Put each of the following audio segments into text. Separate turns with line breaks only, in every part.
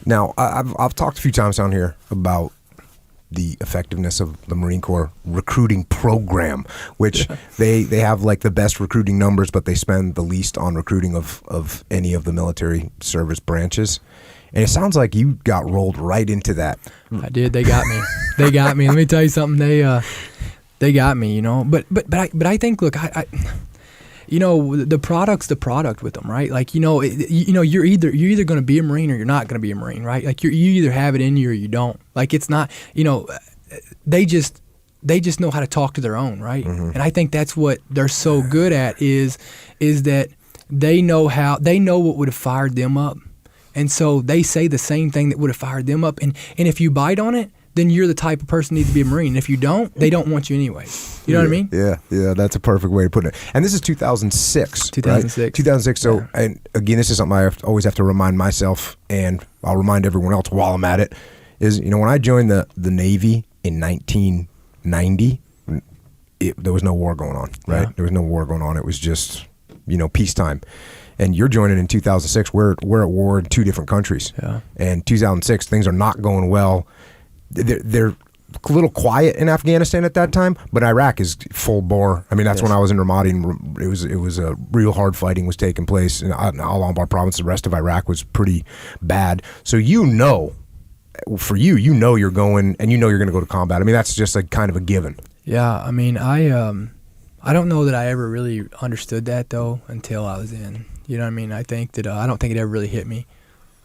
Now, I've talked a few times down here about the effectiveness of the Marine Corps recruiting program, which they have like the best recruiting numbers, but they spend the least on recruiting of any of the military service branches. And it sounds like you got rolled right into that.
I did. They got me. They got me. Let me tell you something. They got me. You know. But I think, look, I you know, the product's the product with them, right? Like, you know, you're either going to be a Marine or you're not going to be a Marine, right? Like you either have it in you or you don't. Like it's not, you know, they just know how to talk to their own, right? Mm-hmm. And I think that's what they're so good at is that they know what would have fired them up. And so they say the same thing that would have fired them up. And if you bite on it, then you're the type of person who needs to be a Marine. And if you don't, they don't want you anyway. You know what I mean?
Yeah, that's a perfect way to put it. And this is 2006,
2006.
Right? 2006. So, and again, this is something I always have to remind myself, and I'll remind everyone else while I'm at it, is, you know, when I joined the Navy in 1990, there was no war going on, right? Yeah. There was no war going on. It was just, you know, peacetime. And you're joining in 2006. We're at war in two different countries. Yeah. And 2006, things are not going well. They're a little quiet in Afghanistan at that time, but Iraq is full bore. I mean, that's when I was in Ramadi, and it was a real hard fighting was taking place in Al-Anbar province. The rest of Iraq was pretty bad. So for you know you're going, and you know you're going to go to combat. I mean, that's just like kind of a given. Yeah, I mean, I don't know that I ever really understood that though until I was in. You know what I mean? I think that I don't think it ever really hit me.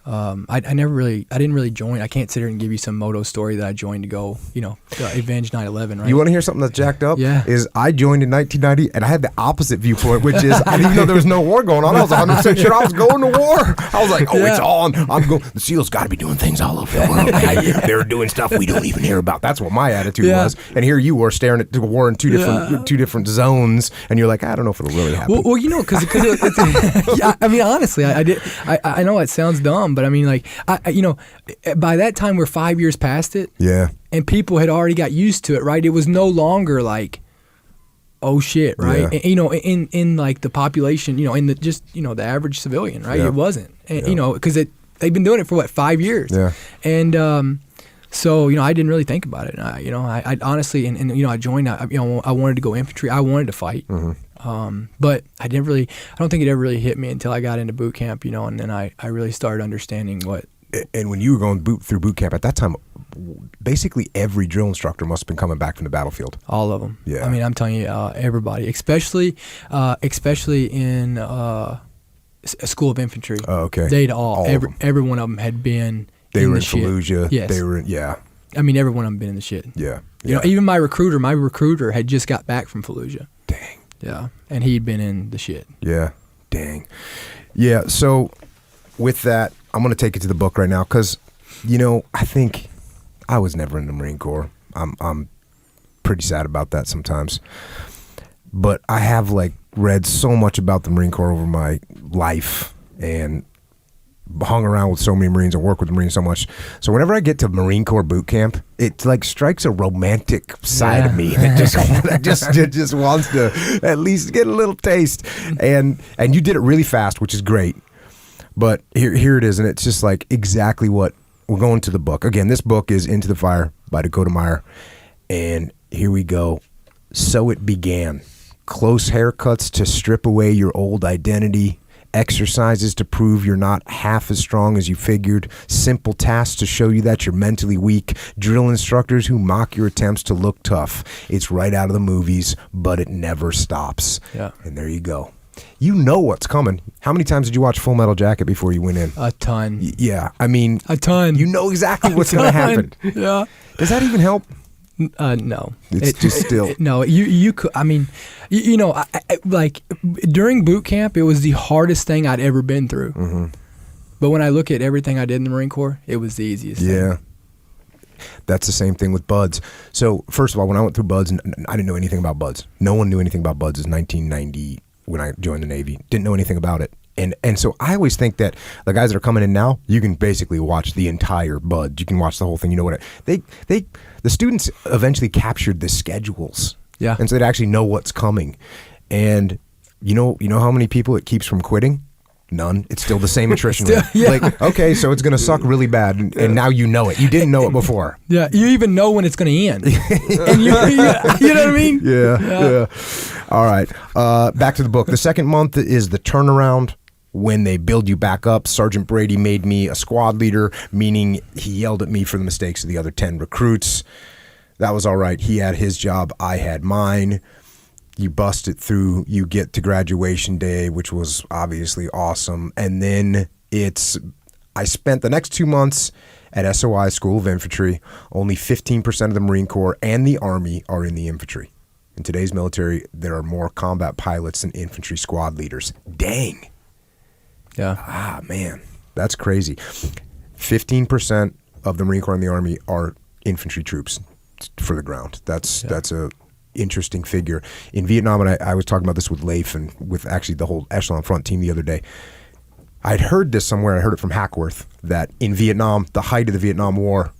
I didn't really join. I can't sit here and give you some moto story that I joined to go, you know, avenge 9/11, right? You want to hear something that's jacked up?
Yeah.
Is I joined in 1990 and I had the opposite viewpoint, which is I didn't even know there was no war going on. I was 100% sure I was going to war. I was like, it's on. I'm going. The SEALs got to be doing things all over the world. They're doing stuff we don't even hear about. That's what my attitude was. And here you were staring at the war in two different zones, and you're like, I don't know if it'll really happen.
Well, you know, because I mean, honestly, I know it sounds dumb. But I mean, like, you know, by that time we're 5 years past it. Yeah. And people had already got used to it, right? It was no longer like, oh shit, right? Yeah. And, you know, in like the population, you know, in the just, you know, the average civilian, right? Yeah. It wasn't, and, you know, because they've been doing it for what, 5 years. Yeah. And so, you know, I didn't really think about it. You know, I honestly, and you know, I joined. You know, I wanted to go infantry. I wanted to fight. Mm-hmm. But I don't think it ever really hit me until I got into boot camp, you know, and then I really started understanding what.
And when you were going through boot camp at that time, basically every drill instructor must have been coming back from the battlefield.
All of them. Yeah. I mean, I'm telling you, everybody, especially in a school of infantry. Oh, okay. Every one of them had been. They were in Fallujah. Yes. They were in, yeah. I mean, every one of them been in the shit. Yeah. You know, even my recruiter had just got back from Fallujah. Dang. Yeah, and he'd been in the shit. Yeah, dang. Yeah, so with that, I'm going to take it to the book right now because, you know, I think I was never in the Marine Corps. I'm pretty sad about that sometimes. But I have, like, read so much about the Marine Corps over my life and hung around with so many Marines and worked with the Marines so much. So whenever I get to Marine Corps boot camp, it like strikes a romantic side of me that just wants to at least get a little taste. And you did it really fast, which is great. But here it is, and it's just like exactly what we're going to the book. Again, this book is Into the Fire by Dakota Meyer. And here we go. So it began. Close haircuts to strip away your old identity. Exercises to prove you're not half as strong as you figured. Simple tasks to show you that you're mentally weak. Drill instructors who mock your attempts to look tough. It's right out of the movies, but it never stops. Yeah. And there you go. You know what's coming. How many times did you watch Full Metal Jacket before you went in? A ton.
Yeah. I mean,
a ton.
You know exactly what's going to happen. Yeah. Does that even help?
No,
it's just still
no. You could. I mean, you know, I, like during boot camp, it was the hardest thing I'd ever been through. Mm-hmm. But when I look at everything I did in the Marine Corps, it was the easiest. Yeah,
that's the same thing with BUDS. So first of all, when I went through BUDS, I didn't know anything about BUDS. No one knew anything about BUDS in 1990 when I joined the Navy. Didn't know anything about it. And so I always think that the guys that are coming in now, you can basically watch the entire BUD. You can watch the whole thing. You know what? The students eventually captured the schedules. Yeah. And so they actually know what's coming. And you know how many people it keeps from quitting? None. It's still the same attrition rate. Yeah. Like, okay, so it's going to suck really bad, and now you know it. You didn't know it before.
Yeah, you even know when it's going to end. And you know what I mean?
Yeah. All right. Back to the book. The second month is the turnaround, when they build you back up. Sergeant Brady made me a squad leader, meaning he yelled at me for the mistakes of the other 10 recruits. That was all right. He had his job. I had mine. You bust it through, you get to graduation day, which was obviously awesome. And then I spent the next 2 months at SOI, School of Infantry. Only 15% of the Marine Corps and the Army are in the infantry. In today's military, there are more combat pilots than infantry squad leaders. Dang.
Yeah.
Ah, man, that's crazy. 15% of the Marine Corps and the Army are infantry troops for the ground. That's a interesting figure. In Vietnam, and I was talking about this with Leif and with actually the whole Echelon Front team the other day. I'd heard this somewhere. I heard it from Hackworth that in Vietnam, the height of the Vietnam War,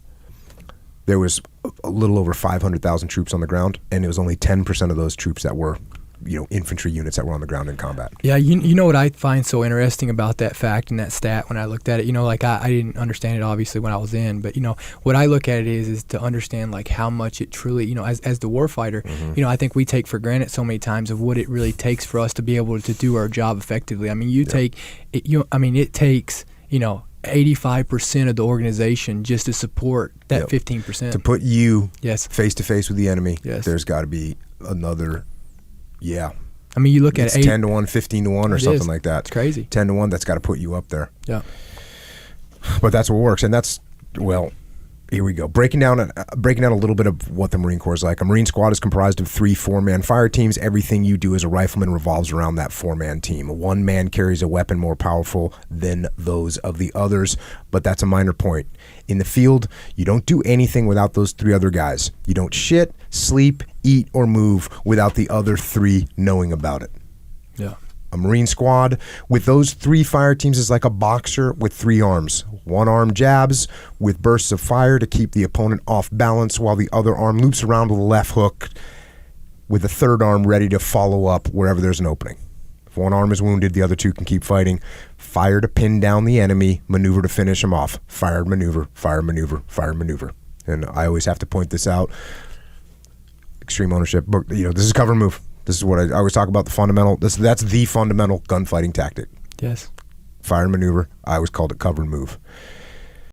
there was a little over 500,000 troops on the ground, and it was only 10% of those troops that were, infantry units that were on the ground in combat.
Yeah, you know what I find so interesting about that fact and that stat when I looked at it, I didn't understand it obviously when I was in, but what I look at it is to understand like how much it truly, as the warfighter, mm-hmm. I think we take for granted so many times of what it really takes for us to be able to do our job effectively. I mean, it takes, 85% of the organization just to support that 15%.
To put you face to face with the enemy, there's got to be another. Yeah.
I mean, you look at
10 to 1, 15 to 1 or something like that.
It's crazy.
10 to 1, that's got to put you up there.
Yeah.
But that's what works. And that's, here we go. Breaking down a little bit of what the Marine Corps is like. A Marine squad is comprised of 3 4-man fire teams. Everything you do as a rifleman revolves around that 4-man team. One man carries a weapon more powerful than those of the others, but that's a minor point. In the field, you don't do anything without those 3 other guys. You don't shit, sleep, eat, or move without the other 3 knowing about it.
Yeah.
A Marine squad with those 3 fire teams is like a boxer with 3 arms. One arm jabs with bursts of fire to keep the opponent off balance, while the other arm loops around with a left hook with the third arm ready to follow up wherever there's an opening. If one arm is wounded, the other 2 can keep fighting. Fire to pin down the enemy, maneuver to finish him off. Fire maneuver, fire maneuver, fire maneuver. And I always have to point this out. Extreme ownership, but this is cover and move. This is what I always talk about, the fundamental. That's the fundamental gunfighting tactic.
Yes.
Fire and maneuver. I always called it cover and move.